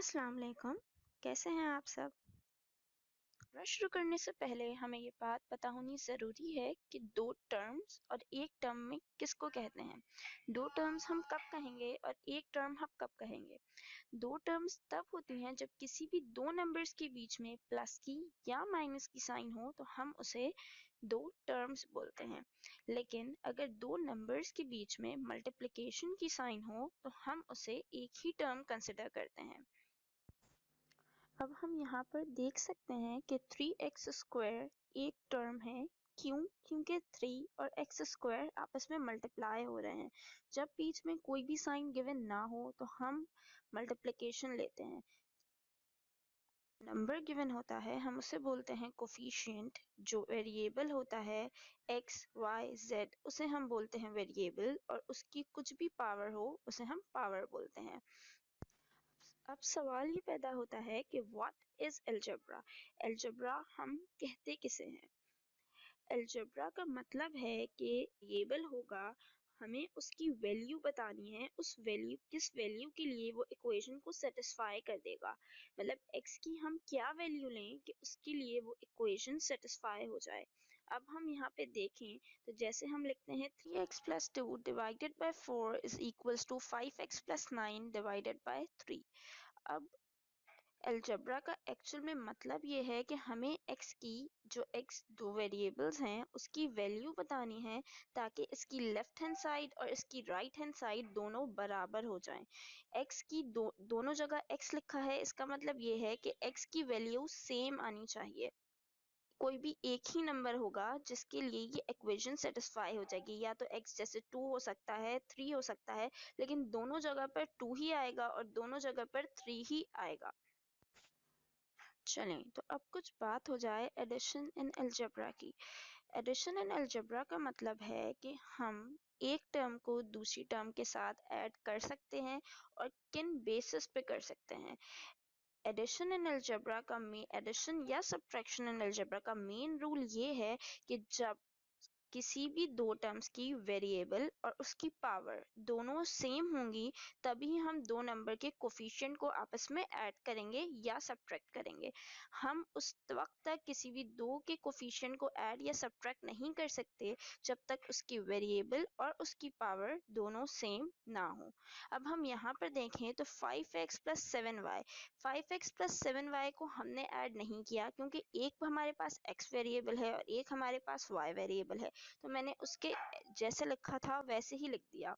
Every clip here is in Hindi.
अस्सलाम वालेकुम, कैसे हैं आप सब? शुरू करने से पहले हमें ये बात पता होनी ज़रूरी है कि दो टर्म्स और एक टर्म में किसको कहते हैं। दो टर्म्स हम कब कहेंगे और एक टर्म हम कब कहेंगे। दो टर्म्स तब होती हैं जब किसी भी दो नंबर्स के बीच में प्लस की या माइनस की साइन हो तो हम उसे दो टर्म्स बोलते हैं। लेकिन अगर दो नंबर्स के बीच में मल्टीप्लिकेशन की साइन हो तो हम उसे एक ही टर्म कंसिडर करते हैं। अब हम यहाँ पर देख सकते हैं कि 3x² एक टर्म है। क्यों? क्योंकि 3 और x² आपस में मल्टीप्लाई हो रहे हैं। जब बीच में कोई भी साइन गिवन ना हो तो हम मल्टीप्लिकेशन लेते हैं। नंबर गिवन होता है हम उसे बोलते हैं कोफिशिएंट। जो वेरिएबल होता है x, y, z उसे हम बोलते हैं वेरिएबल, और उसकी कुछ भी पावर हो उसे हम पावर बोलते हैं। अब सवाल ये पैदा होता है कि व्हाट इज अलजेब्रा। अलजेब्रा हम कहते किसे हैं? अलजेब्रा का मतलब है कि वेरिएबल होगा, हमें उसकी वैल्यू बतानी है, उस वैल्यू किस वैल्यू के लिए वो इक्वेशन को सेटिस्फाई कर देगा। मतलब x की हम क्या वैल्यू लें कि उसके लिए वो इक्वेशन सेटिस्फाई हो जाए। अब हम यहाँ पे देखें तो जैसे हम लिखते हैं 3x + 2 divided by 4 is equals to 5x + 9 divided by 3। अब अलजेब्रा का एक्चुअल में मतलब ये है कि हमें x की, जो x दो वेरिएबल्स हैं, उसकी वैल्यू बतानी है ताकि इसकी लेफ्ट हैंड साइड और इसकी राइट हैंड साइड दोनों बराबर हो जाएं। x की दोनों जगह x लिखा है, इसका मतलब ये है कि x की वैल्यू सेम आनी चाहिए। कोई भी एक ही नंबर होगा जिसके लिए ये इक्वेशन सेटिस्फाई हो जाएगी। या तो x जैसे 2 हो सकता है, 3 हो सकता है, लेकिन दोनों जगह पर 2 ही आएगा और दोनों जगह पर 3 ही आएगा। चलें तो अब कुछ बात हो जाए एडिशन इन अलजेब्रा की। एडिशन इन अलजेब्रा का मतलब है कि हम एक टर्म को दूसरी टर्म के साथ ऐड कर सकते हैं और किन बेसिस पे कर सकते हैं। एडिशन इन अलजेब्रा का एडिशन या सब्ट्रैक्शन इन अलजेब्रा का मेन रूल ये है कि जब किसी भी दो टर्म्स की वेरिएबल और उसकी पावर दोनों सेम होंगी तभी हम दो नंबर के कोफिशिएंट को आपस में ऐड करेंगे या सब्ट्रैक्ट करेंगे। हम उस वक्त तक किसी भी दो के कोफिशिएंट को ऐड या सब्ट्रैक्ट नहीं कर सकते जब तक उसकी वेरिएबल और उसकी पावर दोनों सेम ना हो। अब हम यहाँ पर देखें तो 5x + 7y, 5x + 7y को हमने ऐड नहीं किया क्योंकि एक हमारे पास x वेरिएबल है और एक हमारे पास y वेरिएबल है, तो मैंने उसके जैसे लिखा था वैसे ही लिख दिया।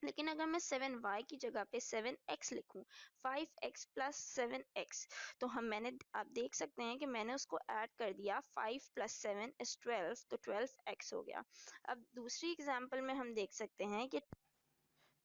लेकिन अगर मैं 7y की जगह पे 7x लिखूं, 5x + 7x, तो मैंने आप देख सकते हैं कि मैंने उसको ऐड कर दिया। 5 + 7 = 12, तो 12x हो गया। अब दूसरी एग्जांपल में हम देख सकते हैं कि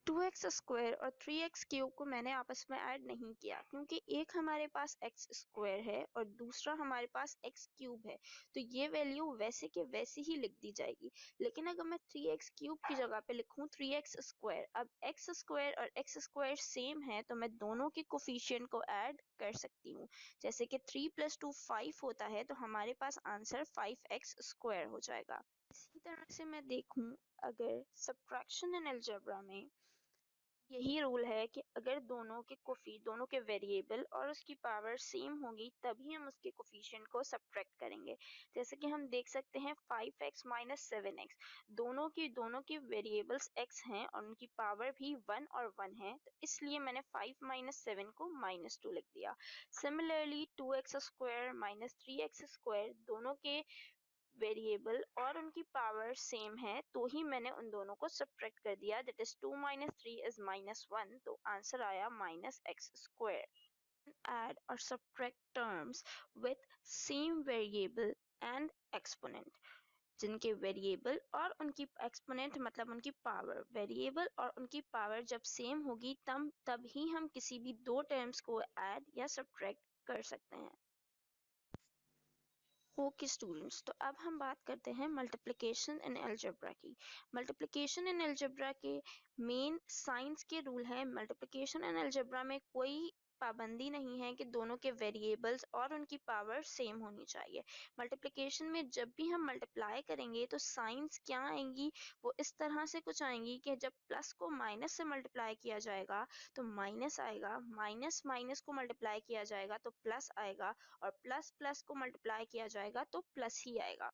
2x² और 3x³ को मैंने आपस में ऐड नहीं किया क्योंकि एक हमारे पास x² है और दूसरा हमारे पास x³ है, तो ये वैल्यू वैसे के वैसे ही लिख दी जाएगी। लेकिन अगर मैं 3x³ की जगह पे लिखूं 3x², अब x² और x² सेम है तो मैं दोनों के कोफिशिएंट को ऐड कर सकती हूँ। जैसे कि 3 + 2 5 होता है, तो हमारे पास आंसर 5x² हो जाएगा। इसी तरह से मैं देखूं अगर सब्ट्रैक्शन इन अलजेब्रा में यही रूल है कि अगर दोनों के वेरिएबल और उसकी पावर सेम होगी तभी हम उसके कोफिशिएंट को सब्ट्रैक्ट करेंगे। जैसे कि हम देख सकते हैं 5x - 7x, दोनों की वेरिएबल्स x हैं और उनकी पावर भी 1 और 1 है, तो इसलिए मैंने 5 - 7 को -2 लिख दिया। सिमिलरली 2x² - 3x² दोनों के वेरिएबल और उनकी पावर सेम है तो ही मैंने उन दोनों को सब्ट्रैक्ट कर दिया। दैट इज 2 - 3 इज -1, तो आंसर आया -x²। Add or subtract terms with same variable and exponent, जिनके वेरिएबल और उनकी एक्सपोनेंट मतलब उनकी पावर, वेरिएबल और उनकी पावर जब सेम होगी तब ही हम किसी भी दो टर्म्स को ऐड या सब्ट्रैक्ट कर सकते हैं। ओके स्टूडेंट्स, तो अब हम बात करते हैं मल्टीप्लिकेशन इन अलजेब्रा की। मल्टीप्लिकेशन इन अलजेब्रा के मेन साइंस के रूल हैं। मल्टीप्लिकेशन इन अलजेब्रा में कोई पाबंदी नहीं है कि दोनों के वेरिएबल्स और उनकी पावर सेम होनी चाहिए। मल्टीप्लिकेशन में जब भी हम मल्टीप्लाई करेंगे तो साइंस क्या आएंगी, वो इस तरह से कुछ आएंगी कि जब प्लस को माइनस से मल्टीप्लाई किया जाएगा तो माइनस आएगा, माइनस माइनस को मल्टीप्लाई किया जाएगा तो प्लस आएगा, और प्लस प्लस को मल्टीप्लाई किया जाएगा तो प्लस ही आएगा।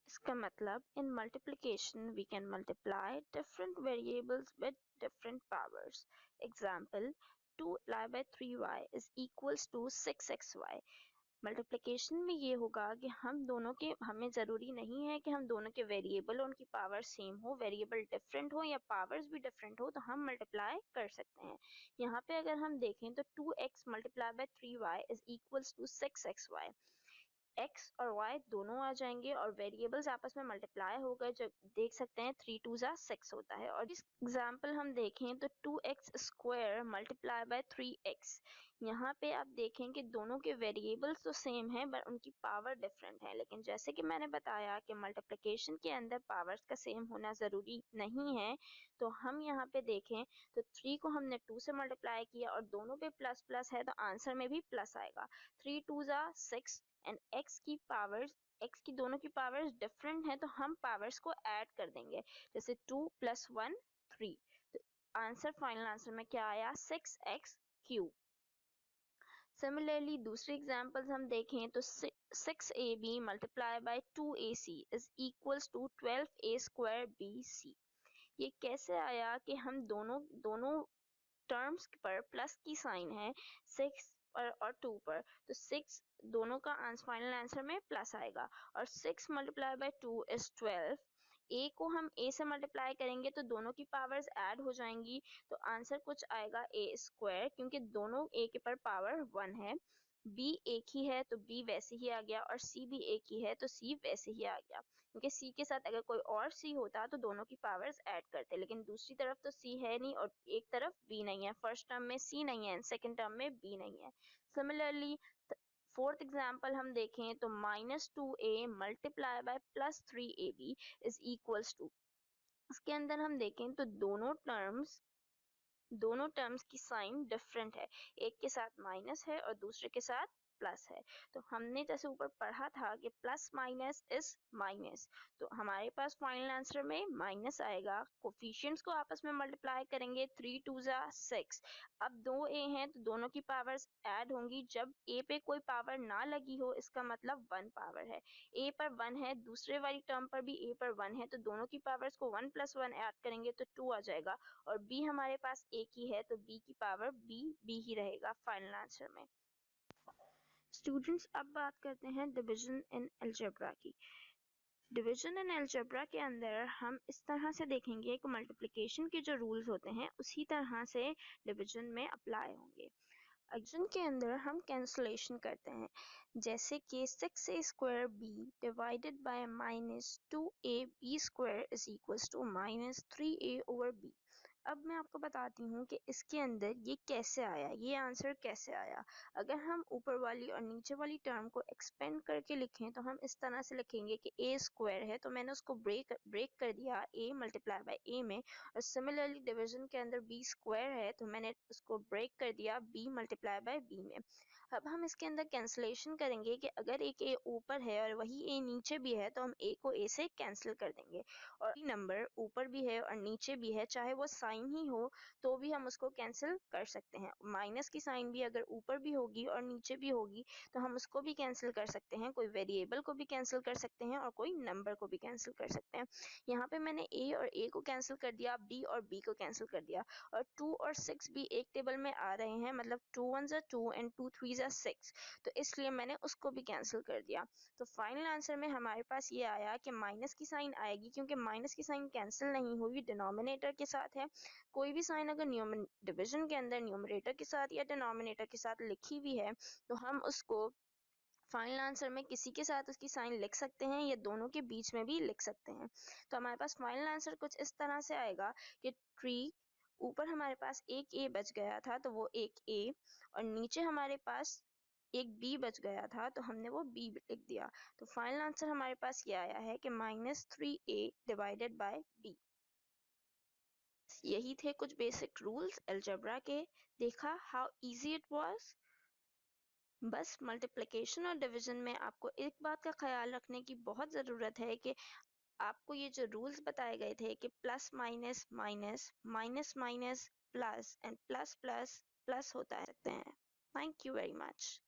इसका मतलब in multiplication we can multiply different variables with different powers. Example 2 multiplied by 3y is equals to 6xy। Multiplication में ये होगा कि हमें ज़रूरी नहीं है कि हम दोनों के वेरिएबल और उनकी पावर सेम हो, वेरिएबल डिफरेंट हो या पावर्स भी डिफरेंट हो तो हम मल्टीप्लाई कर सकते हैं। यहाँ पे अगर हम देखें तो 2x multiplied by 3y is equals to 6xy। x और y दोनों आ जाएंगे और वेरिएबल्स आपस में मल्टीप्लाई हो गए, जो देख सकते हैं 3 2 जा 6 होता है। और इस एग्जांपल हम देखें तो 2x square multiply by 3x, यहाँ पे आप देखें कि दोनों के वेरिएबल्स तो सेम हैं बट उनकी पावर डिफरेंट है। लेकिन जैसे कि मैंने बताया कि मल्टीप्लिकेशन के अंदर पावर्स का सेम होना ज़रूरी नहीं है, तो हम यहाँ पे देखें तो 3 को हमने 2 से मल्टीप्लाई किया और दोनों पे प्लस प्लस है तो आंसर में भी प्लस आएगा। 3 2 जा 6 एंड x की दोनों की पावर्स डिफरेंट है तो हम पावर्स को ऐड कर देंगे, जैसे 2 + 1 3, तो आंसर फाइनल आंसर में क्या आया 6x3। सिमिलरली दूसरे एग्जांपल्स हम देखें तो 6ab multiplied by 2ac is equals to 12a square bc। ये कैसे आया कि हम दोनों टर्म्स पर प्लस की साइन है 6 और 2 पर, तो 6 दोनों का फाइनल आंसर में प्लस आएगा और 6 multiplied by 2 is 12। a को हम a से मल्टीप्लाई करेंगे तो दोनों की पावर्स ऐड हो जाएंगी तो आंसर कुछ आएगा a स्क्वायर, क्योंकि दोनों a के पर पावर 1 है। b एक ही है तो b वैसे ही आ गया और c भी एक ही है तो c वैसे ही आ गया, क्योंकि c के साथ अगर कोई और c होता तो दोनों की पावर्स ऐड करते, लेकिन दूसरी तरफ तो c है नहीं और एक तरफ b नहीं है। फर्स्ट टर्म में c नहीं है, सेकंड टर्म में b नहीं है। सिमिलरली फोर्थ एग्जाम्पल हम देखें तो -2a multiplied by +3ab is equals to, इसके अंदर हम देखें तो दोनों टर्म्स की साइन डिफरेंट है, एक के साथ माइनस है और दूसरे के साथ प्लस है। तो हमने जैसे ऊपर पढ़ा था कि प्लस माइनस इज माइनस, तो हमारे पास फाइनल आंसर में माइनस आएगा। कोफिशिएंट्स को आपस में मल्टीप्लाई करेंगे 3 2 जा 6। अब दो ए हैं तो दोनों की पावर्स ऐड होंगी, जब ए पे कोई पावर ना लगी हो इसका मतलब 1 पावर है। ए पर 1 है, दूसरे वाली टर्म पर भी ए पर 1 है, तो दोनों की पावर्स को 1 + 1 ऐड करेंगे तो 2 आ जाएगा और b हमारे पास एक ही है तो b की पावर b ही रहेगा फाइनल आंसर में। स्टूडेंट्स अब बात करते हैं डिवीजन इन अलजेब्रा की। डिवीजन इन अलजेब्रा के अंदर हम इस तरह से देखेंगे कि मल्टीप्लिकेशन के जो रूल्स होते हैं उसी तरह से डिवीजन में अप्लाई होंगे। एडिशन के अंदर हम कैंसलेशन करते हैं, जैसे कि 6a² b divided by -2ab² is equals to -3a/b। अब मैं आपको बताती हूँ कि इसके अंदर ये कैसे आया, ये आंसर कैसे आया। अगर हम ऊपर वाली और नीचे वाली टर्म को एक्सपेंड करके लिखें तो हम इस तरह से लिखेंगे कि a² है तो मैंने उसको ब्रेक कर दिया a multiplied by a में, और सिमिलरली डिवीजन के अंदर b² है तो मैंने उसको ब्रेक कर दिया b multiplied by b में। अब हम इसके अंदर कैंसलेशन करेंगे कि अगर एक a ऊपर है और वही a नीचे भी है तो हम a को a से कैंसिल कर देंगे, और नंबर ऊपर भी है और नीचे भी है चाहे वो साइन ही हो तो भी हम उसको कैंसिल कर सकते हैं। माइनस की साइन भी अगर ऊपर भी होगी और नीचे भी होगी तो हम उसको भी कैंसिल कर सकते हैं, कोई वेरिएबल को भी कैंसिल कर सकते हैं और कोई नंबर को भी कैंसिल कर सकते हैं। यहाँ पे मैंने a और a को कैंसिल कर दिया, b और b को कैंसिल कर दिया, और 2 और 6 भी एक टेबल में आ रहे हैं, मतलब 2 1 जा 2 एंड 2 3 जा 6, तो इसलिए मैंने उसको भी कैंसिल कर दिया। तो फाइनल आंसर में हमारे पास ये आया कि माइनस की साइन आएगी, क्योंकि माइनस की साइन कैंसिल नहीं हुई, डिनोमिनेटर के साथ है। कोई भी साइन अगर डिवीजन के अंदर न्यूमरेटर के साथ या डिनोमिनेटर के साथ लिखी हुई है तो हम उसको फाइनल आंसर में किसी के साथ उसकी साइन लिख सकते हैं या दोनों के बीच में भी लिख सकते हैं। तो हमारे पास फाइनल आंसर कुछ इस तरह से आएगा कि ट्री ऊपर हमारे पास एक a बच गया था तो वो एक a, और नीचे हमारे पास एक b बच गया था तो हमने वो b लिख दिया। तो फाइनल आंसर हमारे पास ये आया है कि -3a डिवाइडेड बाय b। यही थे कुछ बेसिक रूल्स अलजेब्रा के। देखा हाउ इजी इट वाज। बस मल्टीप्लिकेशन और डिवीजन में आपको एक बात का ख्याल रखने की बहुत ज़रूरत है कि आपको ये जो रूल्स बताए गए थे कि plus minus minus, minus minus plus and plus plus plus होता रहते हैं। Thank you very much.